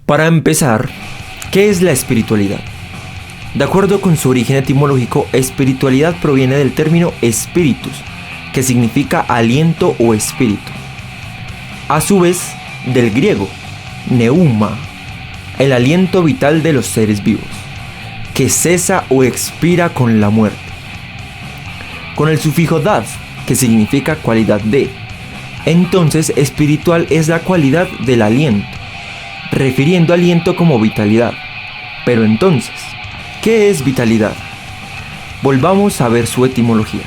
Para empezar, ¿qué es la espiritualidad? De acuerdo con su origen etimológico, espiritualidad proviene del término spiritus, que significa aliento o espíritu. A su vez, del griego, neuma, el aliento vital de los seres vivos, que cesa o expira con la muerte. Con el sufijo dad, que significa cualidad de. Entonces, espiritual es la cualidad del aliento, refiriendo aliento como vitalidad. Pero entonces, ¿qué es vitalidad? Volvamos a ver su etimología.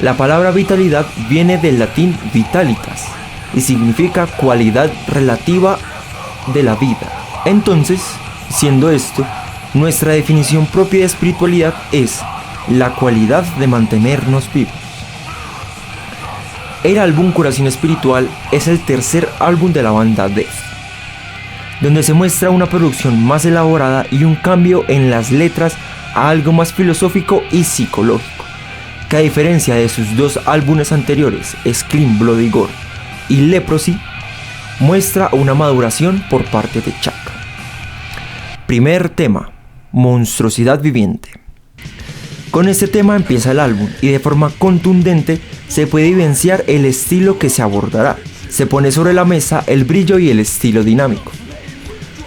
La palabra vitalidad viene del latín vitalitas y significa cualidad relativa de la vida. Entonces, siendo esto, nuestra definición propia de espiritualidad es la cualidad de mantenernos vivos. El álbum Curación Espiritual es el tercer álbum de la banda Death, donde se muestra una producción más elaborada y un cambio en las letras a algo más filosófico y psicológico, que a diferencia de sus dos álbumes anteriores, Scream Bloody Gore y Leprosy, muestra una maduración por parte de Chuck. Primer tema, monstruosidad viviente. Con este tema empieza el álbum y de forma contundente se puede evidenciar el estilo que se abordará. Se pone sobre la mesa el brillo y el estilo dinámico,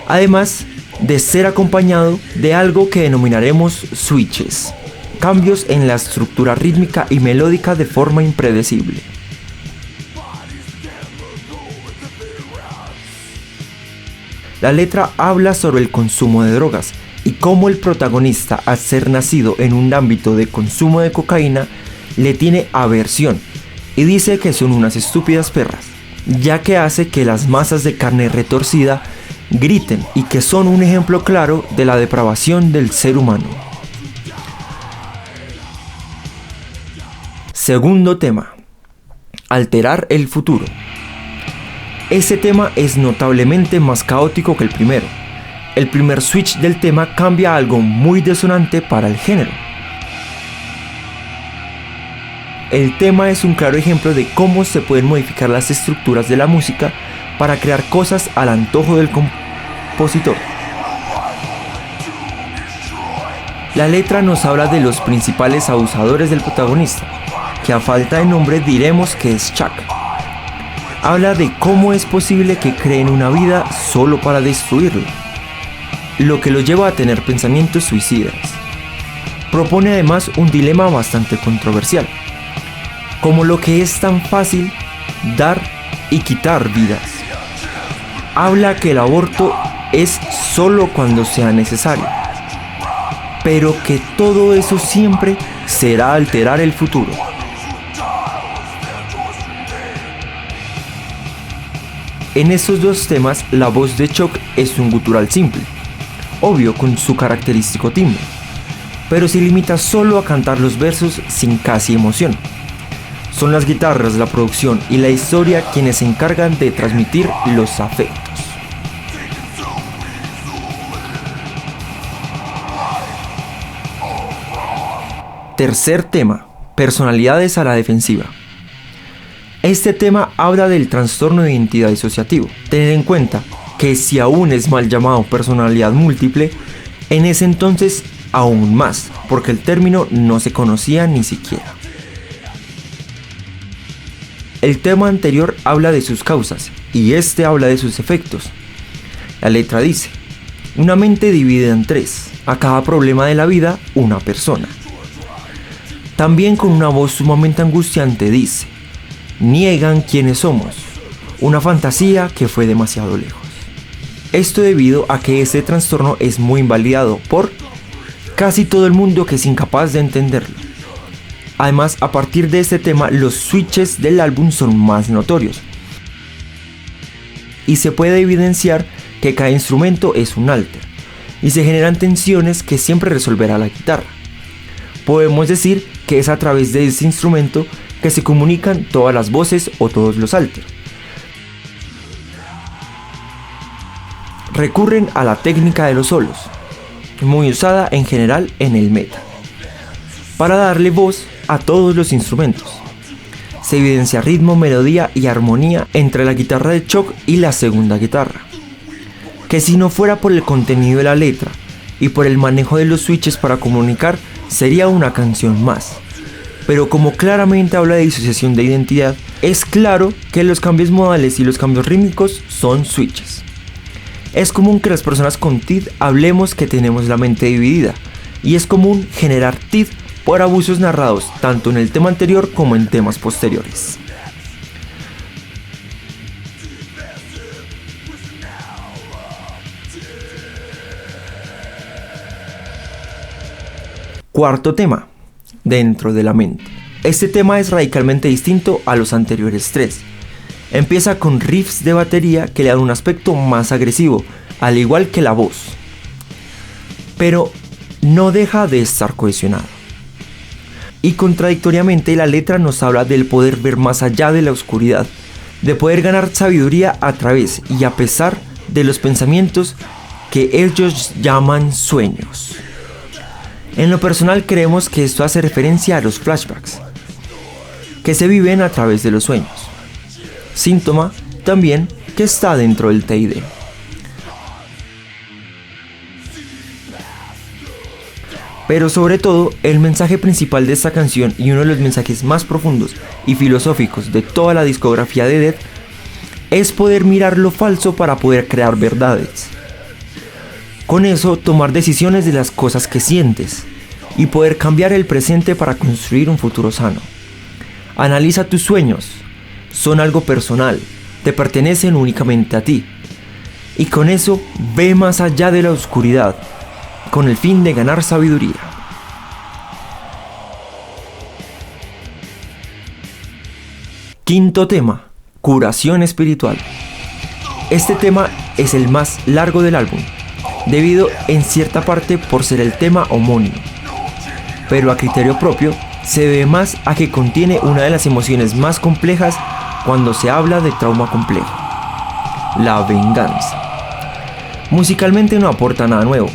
además de ser acompañado de algo que denominaremos switches, cambios en la estructura rítmica y melódica de forma impredecible. La letra habla sobre el consumo de drogas y cómo el protagonista, al ser nacido en un ámbito de consumo de cocaína, le tiene aversión y dice que son unas estúpidas perras, ya que hace que las masas de carne retorcida griten y que son un ejemplo claro de la depravación del ser humano. Segundo tema, alterar el futuro. Este tema es notablemente más caótico que el primero. El primer switch del tema cambia a algo muy desonante para el género. El tema es un claro ejemplo de cómo se pueden modificar las estructuras de la música para crear cosas al antojo del compositor. La letra nos habla de los principales abusadores del protagonista, que a falta de nombre diremos que es Chuck. Habla de cómo es posible que creen una vida solo para destruirla, lo que lo lleva a tener pensamientos suicidas. Propone además un dilema bastante controversial, como lo que es tan fácil dar y quitar vidas. Habla que el aborto es solo cuando sea necesario, pero que todo eso siempre será alterar el futuro. En estos dos temas, la voz de Chuck es un gutural simple, obvio con su característico timbre, pero se limita solo a cantar los versos sin casi emoción. Son las guitarras, la producción y la historia quienes se encargan de transmitir los afectos. Tercer tema, personalidades a la defensiva. Este tema habla del trastorno de identidad disociativo. Tener en cuenta que si aún es mal llamado personalidad múltiple, en ese entonces aún más, porque el término no se conocía ni siquiera. El tema anterior habla de sus causas y este habla de sus efectos. La letra dice: una mente dividida en tres, a cada problema de la vida una persona. También con una voz sumamente angustiante dice: niegan quiénes somos, una fantasía que fue demasiado lejos. Esto debido a que este trastorno es muy invalidado por casi todo el mundo que es incapaz de entenderlo. Además, a partir de este tema, los switches del álbum son más notorios y se puede evidenciar que cada instrumento es un alter y se generan tensiones que siempre resolverá la guitarra. Podemos decir que es a través de este instrumento que se comunican todas las voces o todos los alters. Recurren a la técnica de los solos, muy usada en general en el metal, para darle voz a todos los instrumentos. Se evidencia ritmo, melodía y armonía entre la guitarra de Chuck y la segunda guitarra. que si no fuera por el contenido de la letra y por el manejo de los switches para comunicar, sería una canción más. Pero como claramente habla de disociación de identidad, es claro que los cambios modales y los cambios rítmicos son switches. Es común que las personas con TID hablemos que tenemos la mente dividida, y es común generar TID por abusos narrados tanto en el tema anterior como en temas posteriores. Cuarto tema, dentro de la mente. Este tema es radicalmente distinto a los anteriores tres. Empieza con riffs de batería que le dan un aspecto más agresivo, al igual que la voz. Pero no deja de estar cohesionado. Y contradictoriamente la letra nos habla del poder ver más allá de la oscuridad, de poder ganar sabiduría a través y a pesar de los pensamientos que ellos llaman sueños. En lo personal creemos que esto hace referencia a los flashbacks, que se viven a través de los sueños, síntoma también que está dentro del TID. Pero sobre todo, el mensaje principal de esta canción y uno de los mensajes más profundos y filosóficos de toda la discografía de Death es poder mirar lo falso para poder crear verdades. Con eso, tomar decisiones de las cosas que sientes y poder cambiar el presente para construir un futuro sano. Analiza tus sueños, son algo personal, te pertenecen únicamente a ti. Y con eso, ve más allá de la oscuridad, con el fin de ganar sabiduría. Quinto tema, curación espiritual. Este tema es el más largo del álbum, debido en cierta parte por ser el tema homónimo, pero a criterio propio se debe más a que contiene una de las emociones más complejas cuando se habla de trauma complejo, la venganza. Musicalmente no aporta nada nuevo,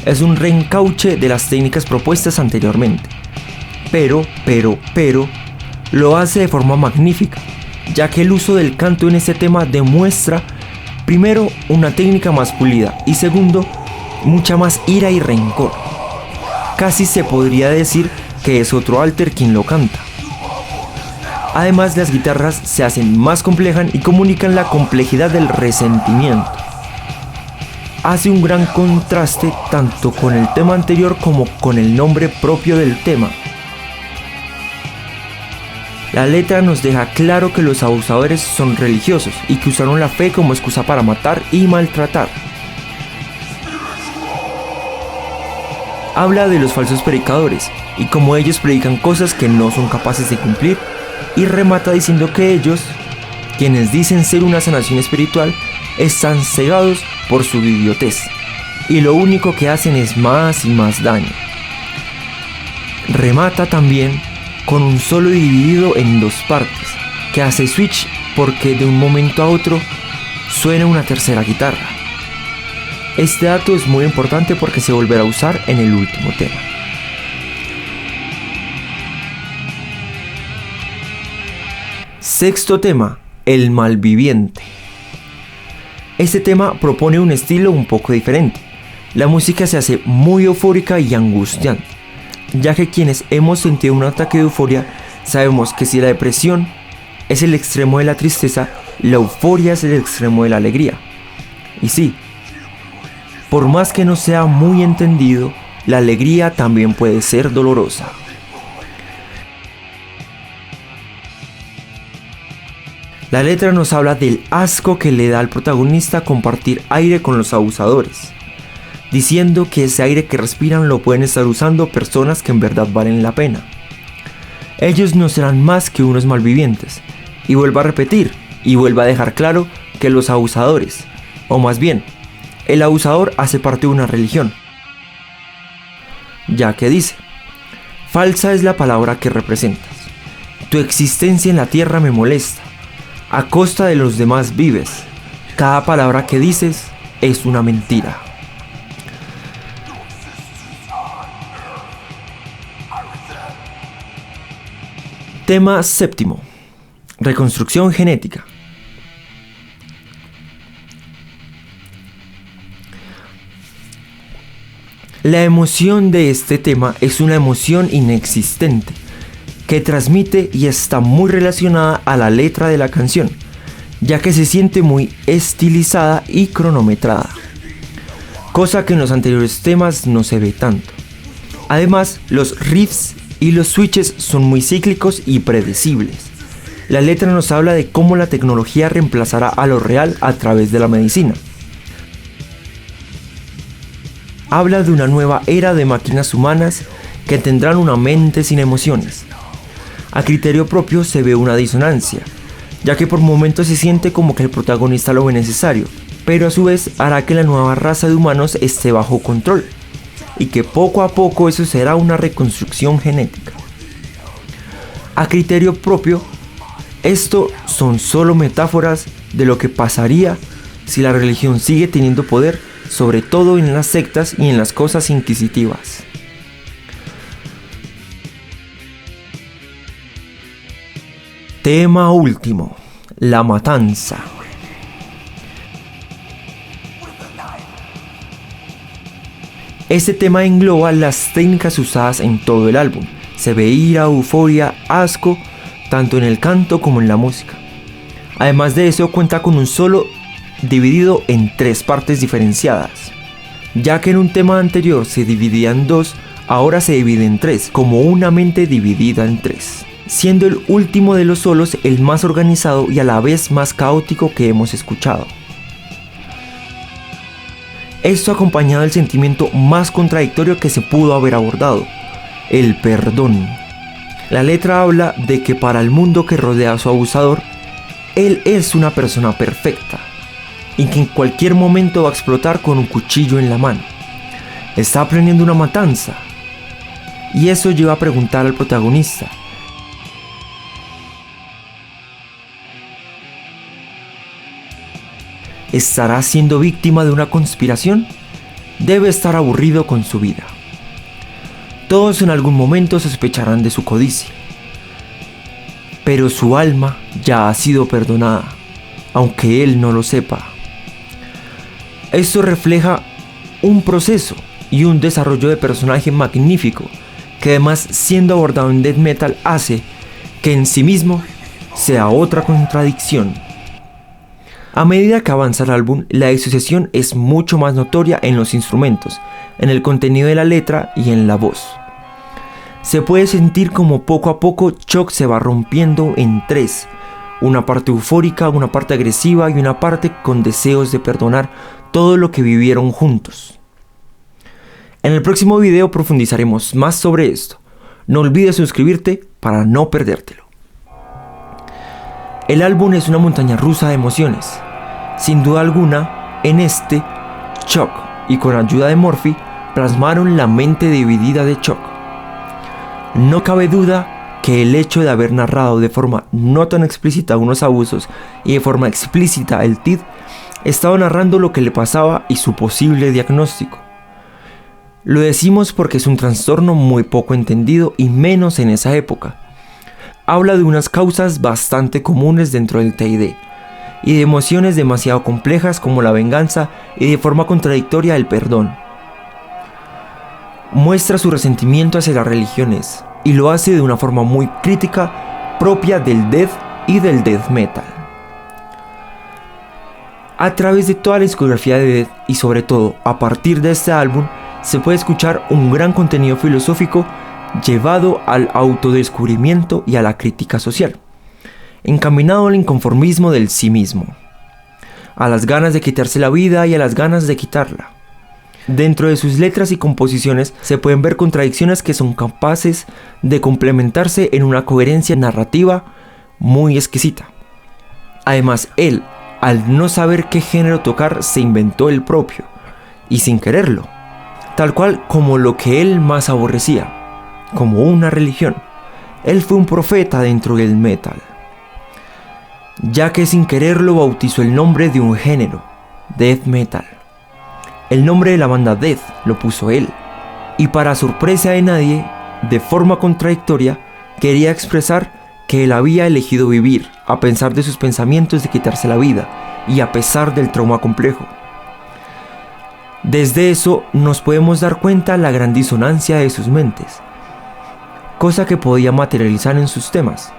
es un reencauche de las técnicas propuestas anteriormente, pero, lo hace de forma magnífica, ya que el uso del canto en este tema demuestra, primero, una técnica más pulida y segundo, mucha más ira y rencor. Casi se podría decir que es otro Alter quien lo canta. Además, las guitarras se hacen más complejas y comunican la complejidad del resentimiento. Hace un gran contraste tanto con el tema anterior como con el nombre propio del tema. La letra nos deja claro que los abusadores son religiosos y que usaron la fe como excusa para matar y maltratar. Habla de los falsos predicadores y cómo ellos predican cosas que no son capaces de cumplir, y remata diciendo que ellos, quienes dicen ser una sanación espiritual, están cegados por su idiotez y lo único que hacen es más y más daño. Remata también con un solo dividido en dos partes, que hace switch porque de un momento a otro suena una tercera guitarra. Este dato es muy importante porque se volverá a usar en el último tema. Sexto tema, el malviviente. Este tema propone un estilo un poco diferente. La música se hace muy eufórica y angustiante, ya que quienes hemos sentido un ataque de euforia sabemos que si la depresión es el extremo de la tristeza, la euforia es el extremo de la alegría. Y sí, por más que no sea muy entendido, la alegría también puede ser dolorosa. La letra nos habla del asco que le da al protagonista compartir aire con los abusadores, diciendo que ese aire que respiran lo pueden estar usando personas que en verdad valen la pena. Ellos no serán más que unos malvivientes, y vuelve a repetir, y vuelve a dejar claro que los abusadores, o más bien, el abusador hace parte de una religión, ya que dice: falsa es la palabra que representas, tu existencia en la tierra me molesta, a costa de los demás vives, cada palabra que dices es una mentira. Tema séptimo, reconstrucción genética. La emoción de este tema es una emoción inexistente, que transmite y está muy relacionada a la letra de la canción, ya que se siente muy estilizada y cronometrada, cosa que en los anteriores temas no se ve tanto. Además, los riffs y los switches son muy cíclicos y predecibles. La letra nos habla de cómo la tecnología reemplazará a lo real a través de la medicina. Habla de una nueva era de máquinas humanas que tendrán una mente sin emociones. A criterio propio se ve una disonancia, ya que por momentos se siente como que el protagonista lo ve necesario, pero a su vez hará que la nueva raza de humanos esté bajo control, y que poco a poco eso será una reconstrucción genética. A criterio propio, esto son solo metáforas de lo que pasaría si la religión sigue teniendo poder, sobre todo en las sectas y en las cosas inquisitivas. Tema último: la matanza. Este tema engloba las técnicas usadas en todo el álbum. Se ve ira, euforia, asco, tanto en el canto como en la música. Además de eso, cuenta con un solo dividido en 3 partes diferenciadas. Ya que en un tema anterior se dividía en 2, ahora se divide en 3, como una mente dividida en 3. Siendo el último de los solos el más organizado y a la vez más caótico que hemos escuchado. Esto acompañado del sentimiento más contradictorio que se pudo haber abordado: el perdón. La letra habla de que para el mundo que rodea a su abusador, él es una persona perfecta, y que en cualquier momento va a explotar con un cuchillo en la mano. Está aprendiendo una matanza, y eso lleva a preguntar al protagonista: ¿estará siendo víctima de una conspiración? Debe estar aburrido con su vida. Todos en algún momento sospecharán de su codicia, pero su alma ya ha sido perdonada, aunque él no lo sepa. Esto refleja un proceso y un desarrollo de personaje magnífico, que además, siendo abordado en death metal, hace que en sí mismo sea otra contradicción. A medida que avanza el álbum, la disociación es mucho más notoria en los instrumentos, en el contenido de la letra y en la voz. Se puede sentir como poco a poco Chuck se va rompiendo en 3, una parte eufórica, una parte agresiva y una parte con deseos de perdonar todo lo que vivieron juntos. En el próximo video profundizaremos más sobre esto. No olvides suscribirte para no perdértelo. El álbum es una montaña rusa de emociones. Sin duda alguna, en este, Chuck y con ayuda de Murphy plasmaron la mente dividida de Chuck. No cabe duda que el hecho de haber narrado de forma no tan explícita unos abusos y de forma explícita el TID, estaba narrando lo que le pasaba y su posible diagnóstico. Lo decimos porque es un trastorno muy poco entendido y menos en esa época. Habla de unas causas bastante comunes dentro del TID y de emociones demasiado complejas como la venganza y de forma contradictoria el perdón. Muestra su resentimiento hacia las religiones y lo hace de una forma muy crítica propia del death y del death metal. A través de toda la discografía de Death y sobre todo a partir de este álbum se puede escuchar un gran contenido filosófico llevado al autodescubrimiento y a la crítica social, encaminado al inconformismo del sí mismo, a las ganas de quitarse la vida y a las ganas de quitarla. Dentro de sus letras y composiciones se pueden ver contradicciones que son capaces de complementarse en una coherencia narrativa muy exquisita. Además, él, al no saber qué género tocar, se inventó el propio, y sin quererlo, tal cual como lo que él más aborrecía, como una religión. Él fue un profeta dentro del metal, ya que sin quererlo bautizó el nombre de un género, death metal. El nombre de la banda Death lo puso él, y para sorpresa de nadie, de forma contradictoria, quería expresar que él había elegido vivir, a pesar de sus pensamientos de quitarse la vida, y a pesar del trauma complejo. Desde eso nos podemos dar cuenta la gran disonancia de sus mentes, cosa que podía materializar en sus temas.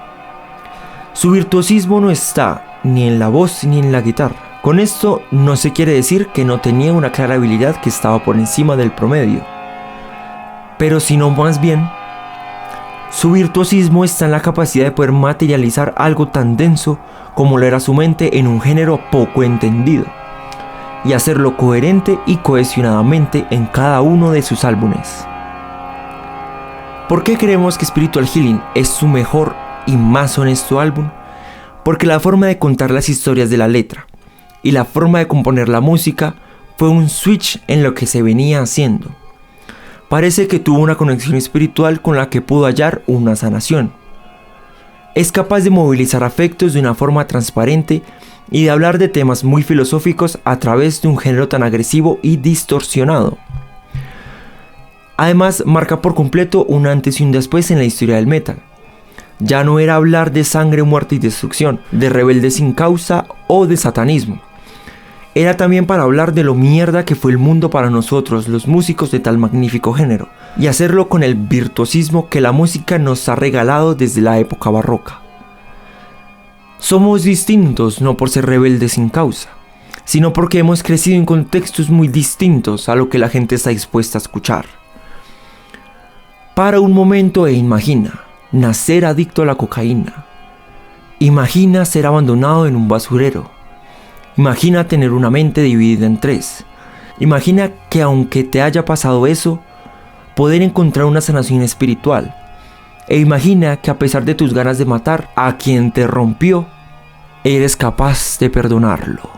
Su virtuosismo no está ni en la voz ni en la guitarra. Con esto no se quiere decir que no tenía una clara habilidad que estaba por encima del promedio, pero sino más bien, su virtuosismo está en la capacidad de poder materializar algo tan denso como lo era su mente en un género poco entendido, y hacerlo coherente y cohesionadamente en cada uno de sus álbumes. ¿Por qué creemos que Spiritual Healing es su mejor y más honesto álbum? Porque la forma de contar las historias de la letra y la forma de componer la música fue un switch en lo que se venía haciendo. Parece que tuvo una conexión espiritual con la que pudo hallar una sanación. Es capaz de movilizar afectos de una forma transparente y de hablar de temas muy filosóficos a través de un género tan agresivo y distorsionado. Además, marca por completo un antes y un después en la historia del metal. Ya no era hablar de sangre, muerte y destrucción, de rebeldes sin causa o de satanismo. Era también para hablar de lo mierda que fue el mundo para nosotros, los músicos de tal magnífico género, y hacerlo con el virtuosismo que la música nos ha regalado desde la época barroca. Somos distintos no por ser rebeldes sin causa, sino porque hemos crecido en contextos muy distintos a lo que la gente está dispuesta a escuchar. Para un momento e imagina nacer adicto a la cocaína. Imagina ser abandonado en un basurero. Imagina tener una mente dividida en tres. Imagina que aunque te haya pasado eso, poder encontrar una sanación espiritual. E imagina que a pesar de tus ganas de matar a quien te rompió, eres capaz de perdonarlo.